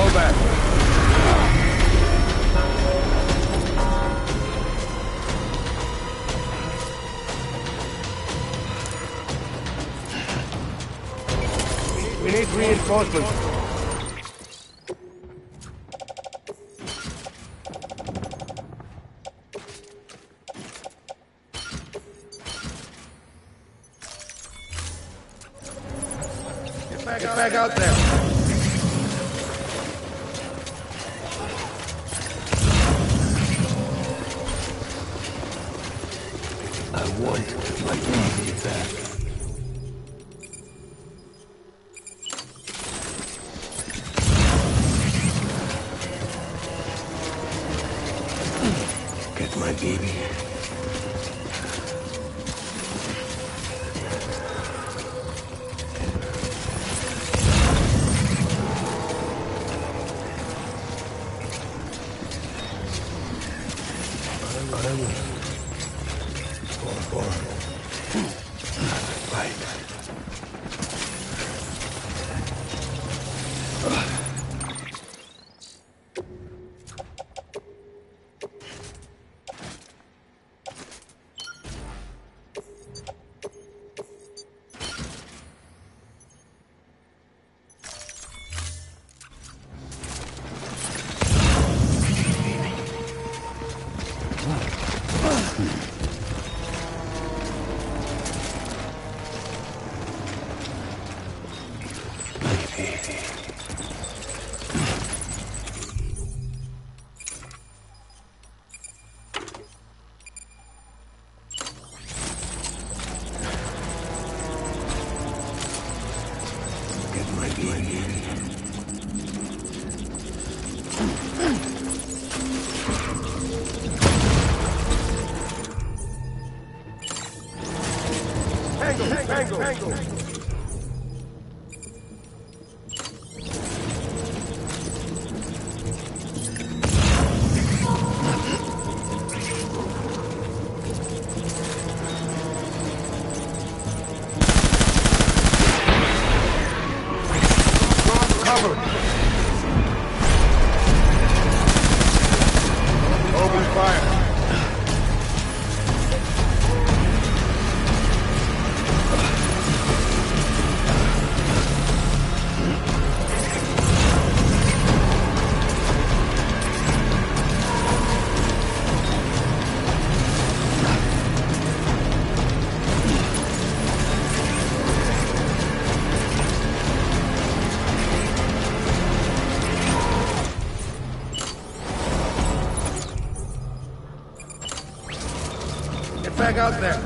Fall back. We need reinforcements. Get back out there. I want my baby back. Get my baby. Tango. Cover. Open fire. Back out there.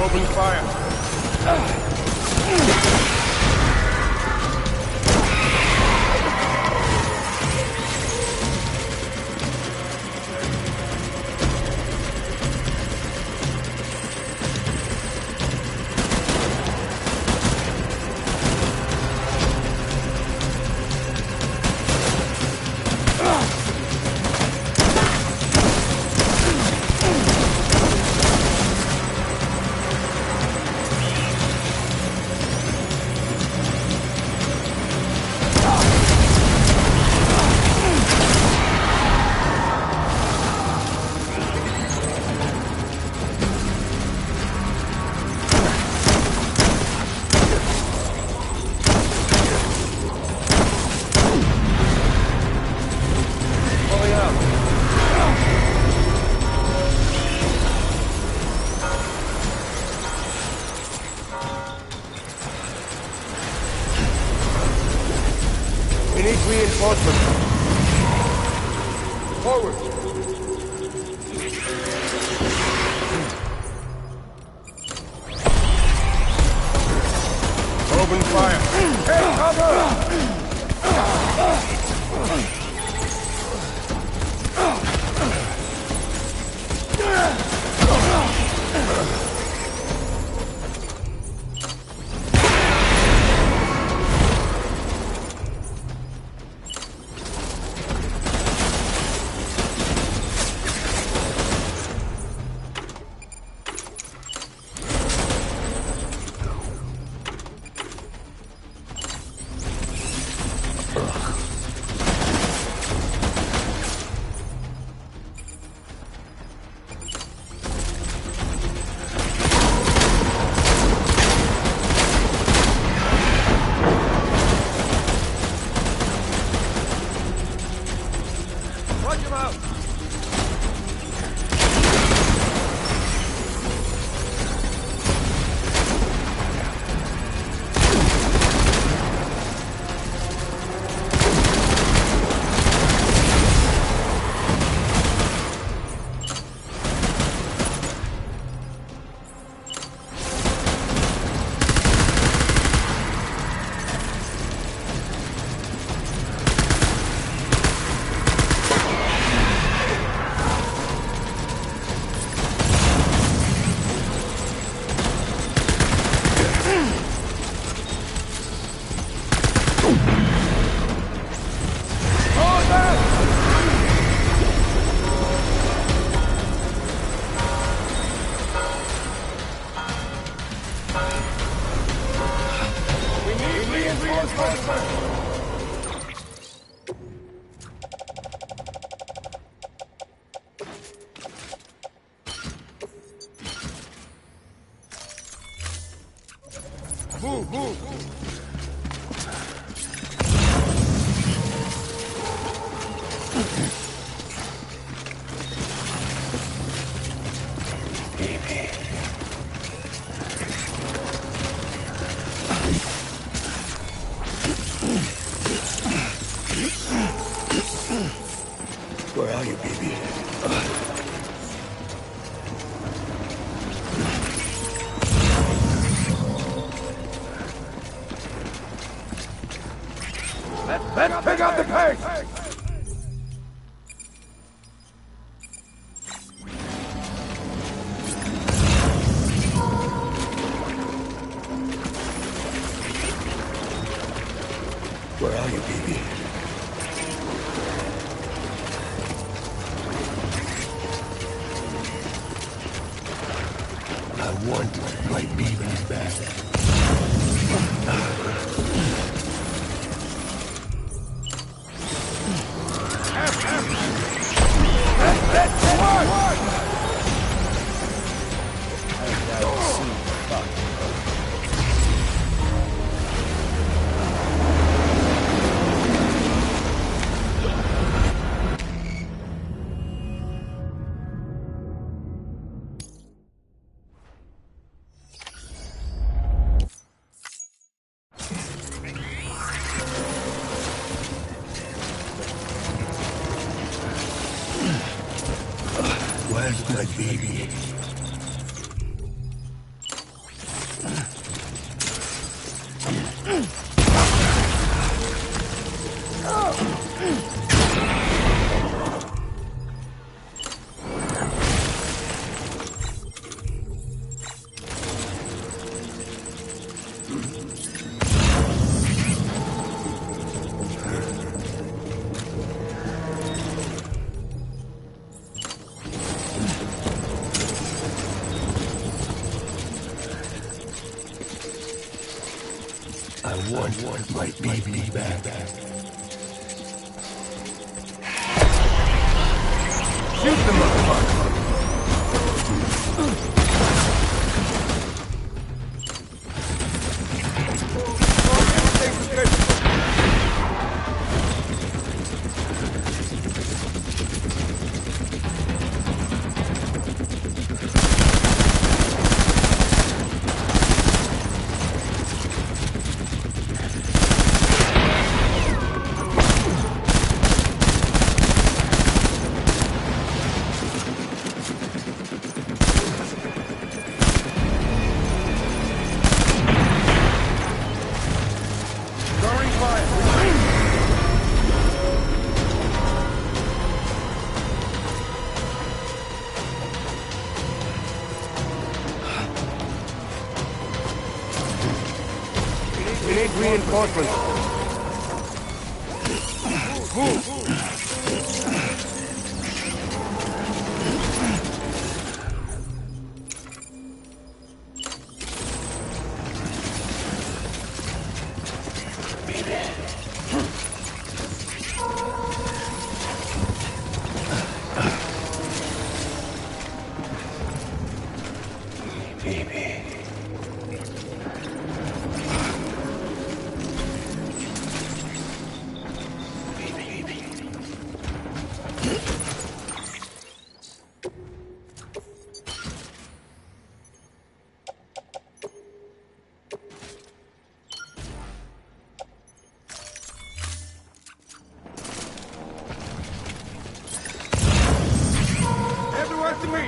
Open fire. We need reinforcements. Forward. Open fire. Take cover! Move! Where are you, baby? Let's pick up the pace! Where are you, baby? I want my baby back. Where's my baby? I want my baby back. Shoot the motherfucker! We need reinforcements. Move! Baby. Everyone to me!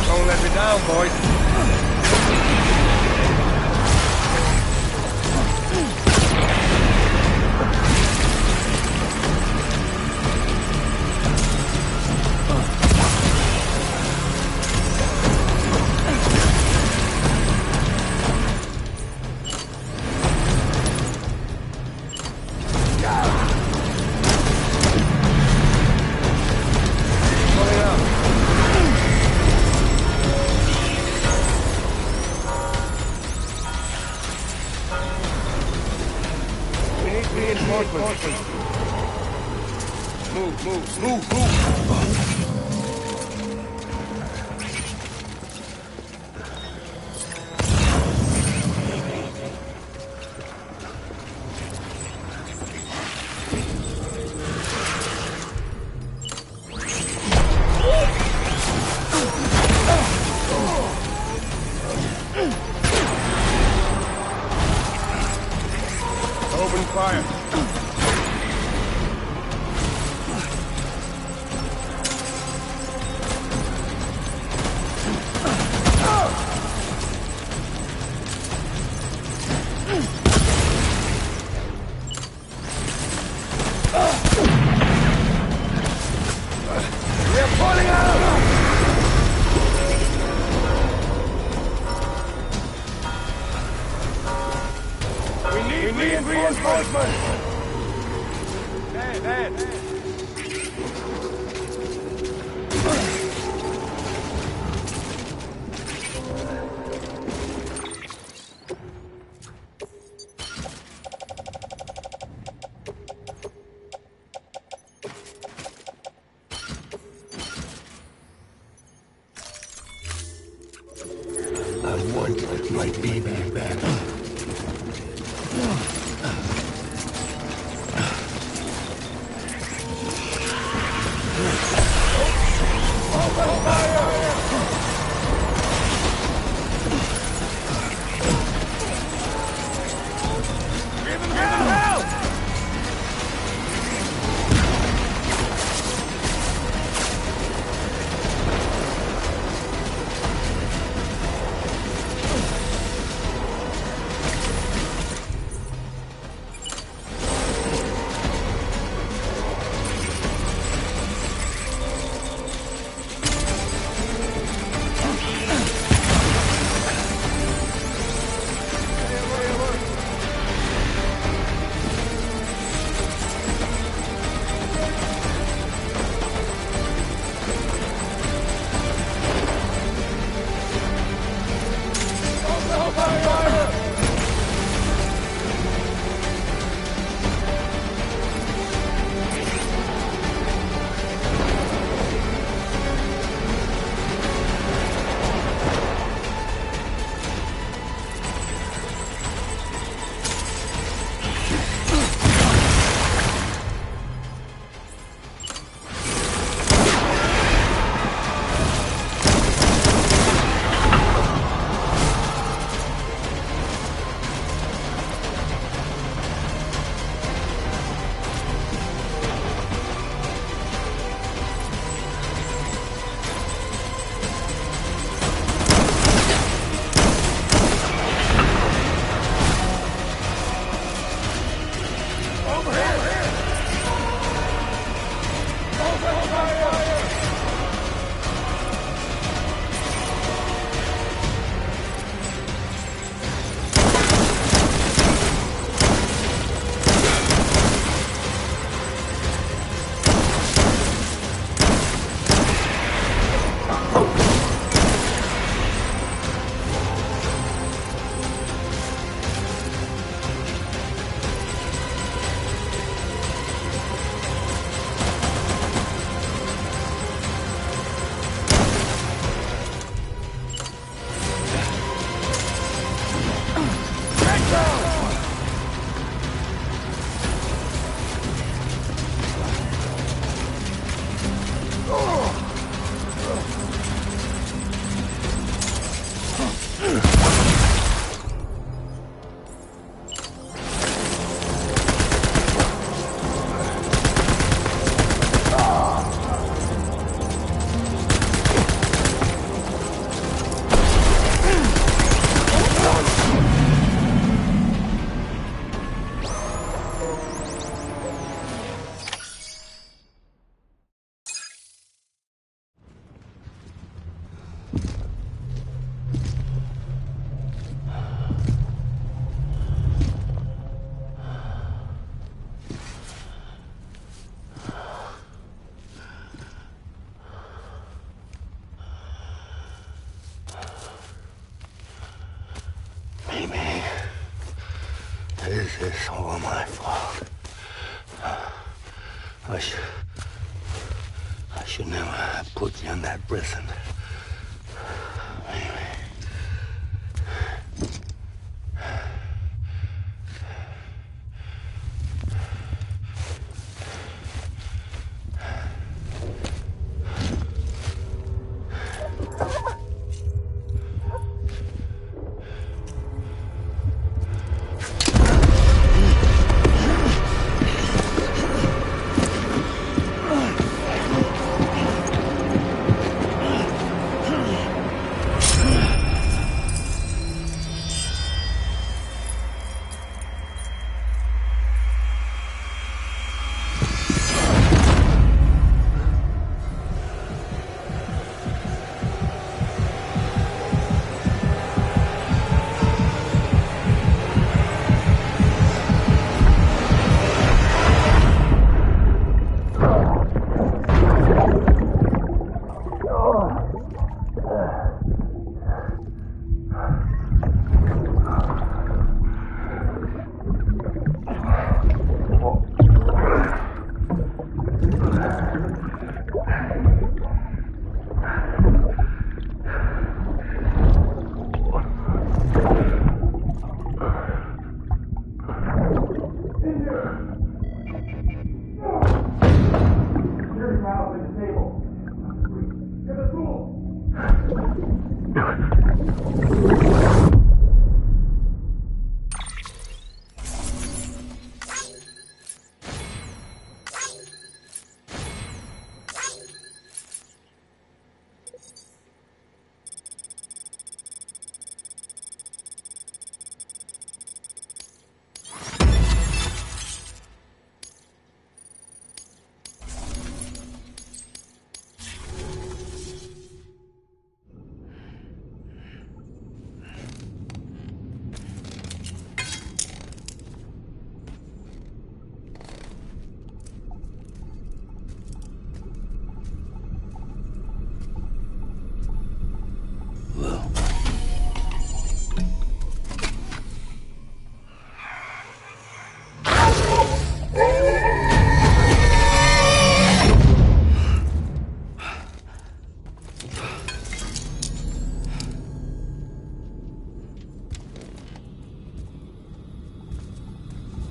Don't let me down, boys. Reinforcements. Open fire. We're pulling out! We need reinforcements! Man. I want my baby back. Give him hell! Amy, this is all my fault. should never have put you on that prison.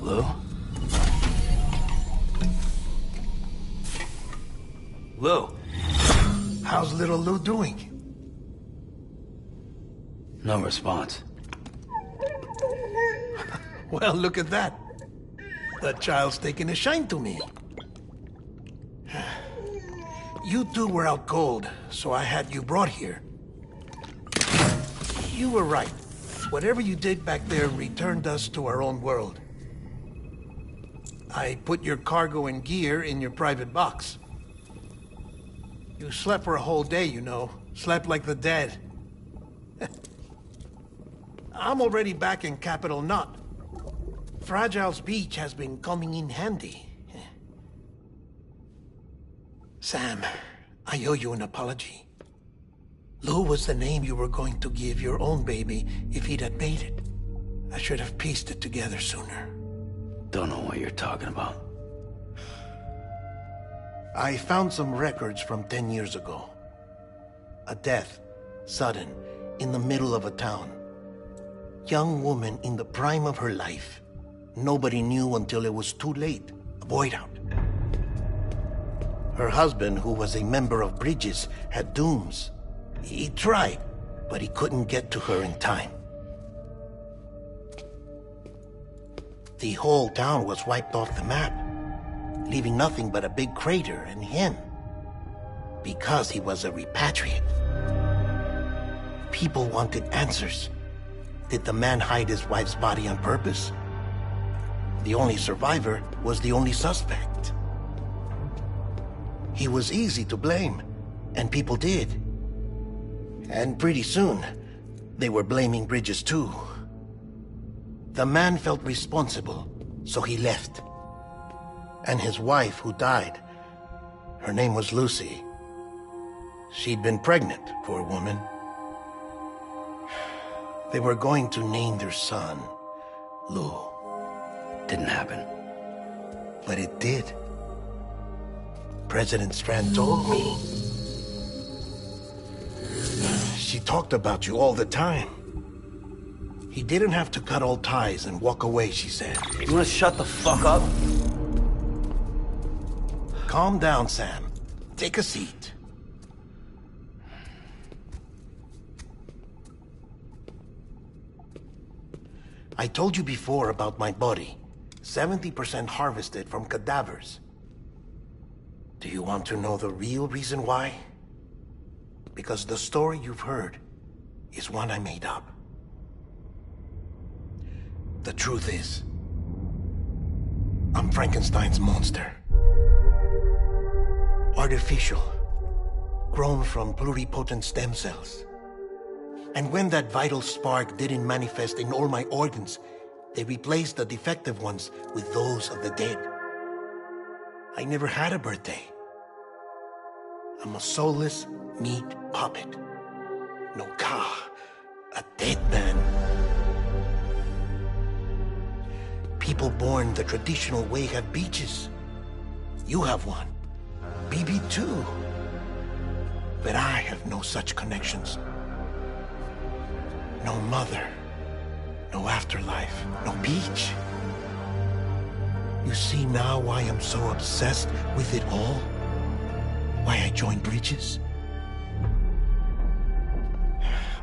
Lou? Lou? How's little Lou doing? No response. Well, look at that. The child's taking a shine to me. You two were out cold, so I had you brought here. You were right. Whatever you did back there returned us to our own world. I put your cargo and gear in your private box. You slept for a whole day, you know. Slept like the dead. I'm already back in Capital Knot. Fragile's beach has been coming in handy. Sam, I owe you an apology. Lou was the name you were going to give your own baby if he'd had made it. I should have pieced it together sooner. Don't know what you're talking about. I found some records from 10 years ago. A death, sudden, in the middle of a town. Young woman in the prime of her life. Nobody knew until it was too late. A void out. Her husband, who was a member of Bridges, had dooms. He tried, but he couldn't get to her in time. The whole town was wiped off the map, leaving nothing but a big crater and him. Because he was a repatriate. People wanted answers. Did the man hide his wife's body on purpose? The only survivor was the only suspect. He was easy to blame, and people did. And pretty soon, they were blaming Bridges too. The man felt responsible, so he left. And his wife, who died, her name was Lucy. She'd been pregnant, poor woman. They were going to name their son Lou. Didn't happen. But it did. President Strand told me. She talked about you all the time. He didn't have to cut all ties and walk away, she said. You wanna shut the fuck up? Calm down, Sam. Take a seat. I told you before about my body. 70% harvested from cadavers. Do you want to know the real reason why? Because the story you've heard is one I made up. The truth is, I'm Frankenstein's monster. Artificial, grown from pluripotent stem cells. And when that vital spark didn't manifest in all my organs, they replaced the defective ones with those of the dead. I never had a birthday. I'm a soulless meat puppet. No Ka, a dead man. People born the traditional way have beaches. You have one. BB too. But I have no such connections. No mother. No afterlife. No beach. You see now why I'm so obsessed with it all? Why I joined Bridges?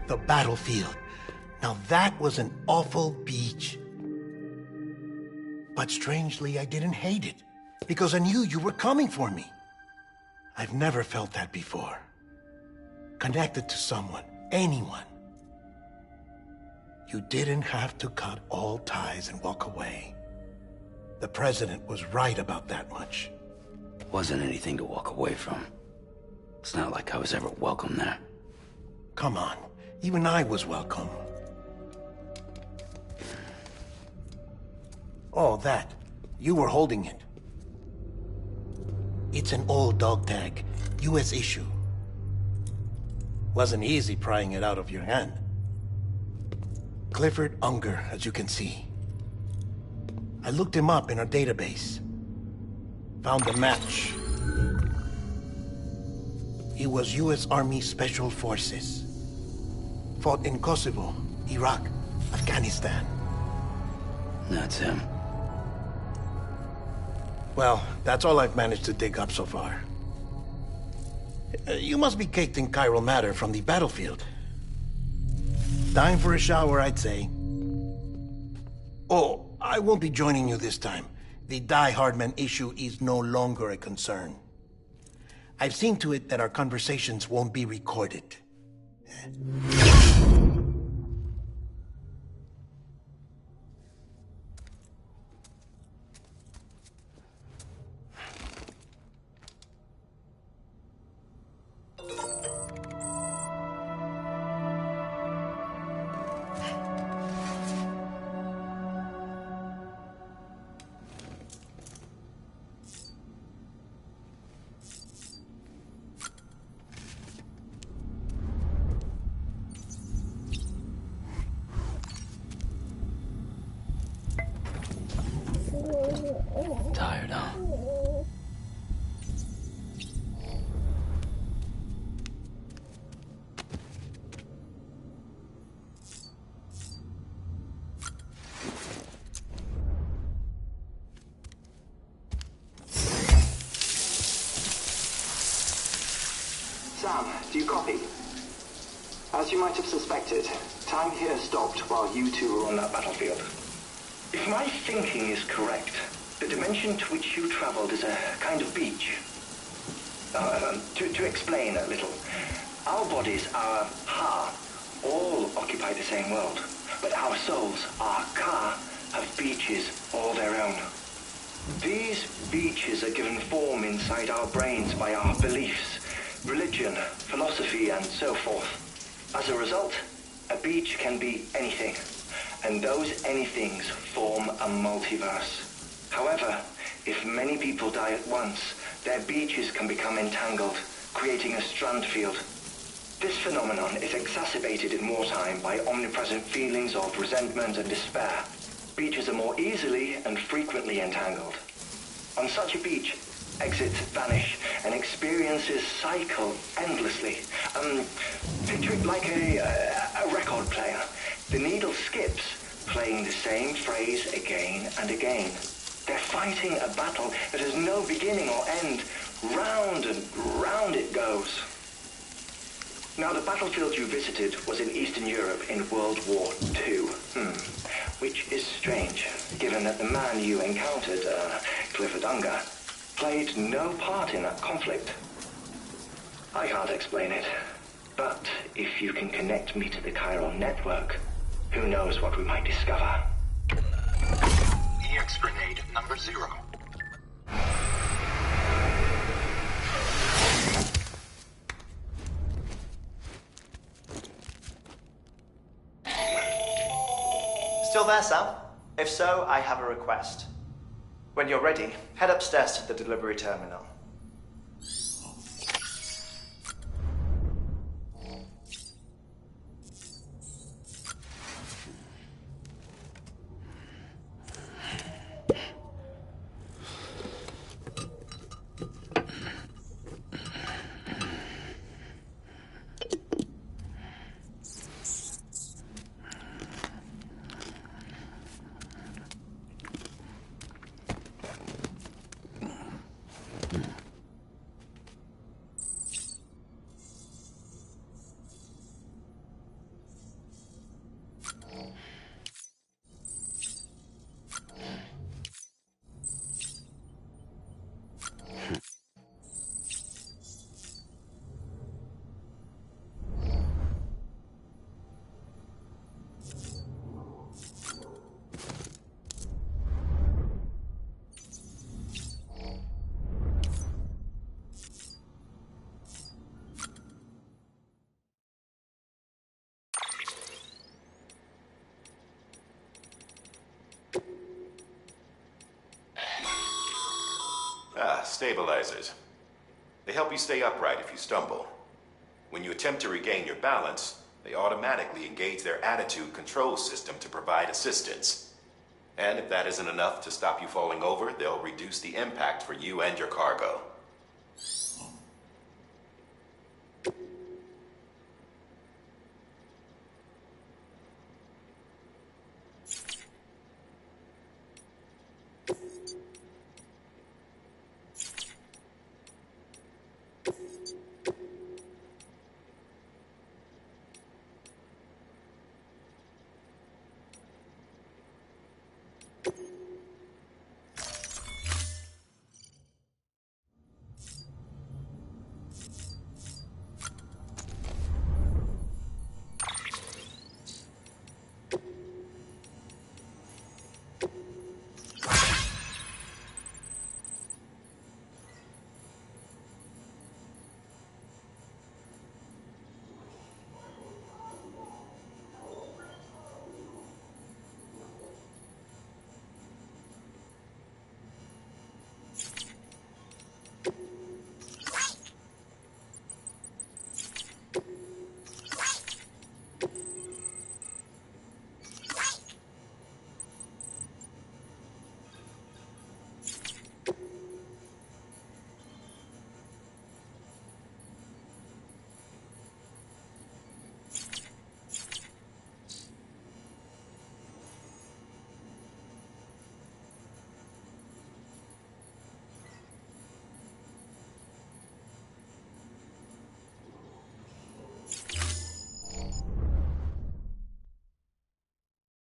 The battlefield. Now that was an awful beach. But strangely, I didn't hate it. Because I knew you were coming for me. I've never felt that before. Connected to someone, anyone. You didn't have to cut all ties and walk away. The president was right about that much. Wasn't anything to walk away from. It's not like I was ever welcome there. Come on, even I was welcome. Oh, that. You were holding it. It's an old dog tag, US issue. Wasn't easy prying it out of your hand. Clifford Unger, as you can see. I looked him up in our database. Found a match. He was US Army Special Forces. Fought in Kosovo, Iraq, Afghanistan. That's him. Well, that's all I've managed to dig up so far. You must be caked in chiral matter from the battlefield. Time for a shower, I'd say. Oh, I won't be joining you this time. The Die Hardman issue is no longer a concern. I've seen to it that our conversations won't be recorded. Tired, huh? Sam, do you copy? As you might have suspected, time here stopped while you two were on that battlefield. If my thinking is correct, the dimension to which you traveled is a kind of beach. To explain a little, our bodies, our Ha, all occupy the same world, but our souls, our Ka, have beaches all their own. These beaches are given form inside our brains by our beliefs, religion, philosophy, and so forth. As a result, a beach can be anything, and those anythings form a multiverse. However, if many people die at once, their beaches can become entangled, creating a strand field. This phenomenon is exacerbated in wartime by omnipresent feelings of resentment and despair. Beaches are more easily and frequently entangled. On such a beach, Exits vanish, and experiences cycle endlessly. Picture it like a record player. The needle skips, playing the same phrase again and again. They're fighting a battle that has no beginning or end. Round and round it goes. Now, the battlefield you visited was in Eastern Europe in World War II. Which is strange, given that the man you encountered, Clifford Unger, played no part in that conflict. I can't explain it, but if you can connect me to the Chiron network, who knows what we might discover. EX grenade number 0. Still there, Sam? If so, I have a request. When you're ready, head upstairs to the delivery terminal. Stabilizers. They help you stay upright if you stumble. When you attempt to regain your balance, they automatically engage their attitude control system to provide assistance. And if that isn't enough to stop you falling over, they'll reduce the impact for you and your cargo.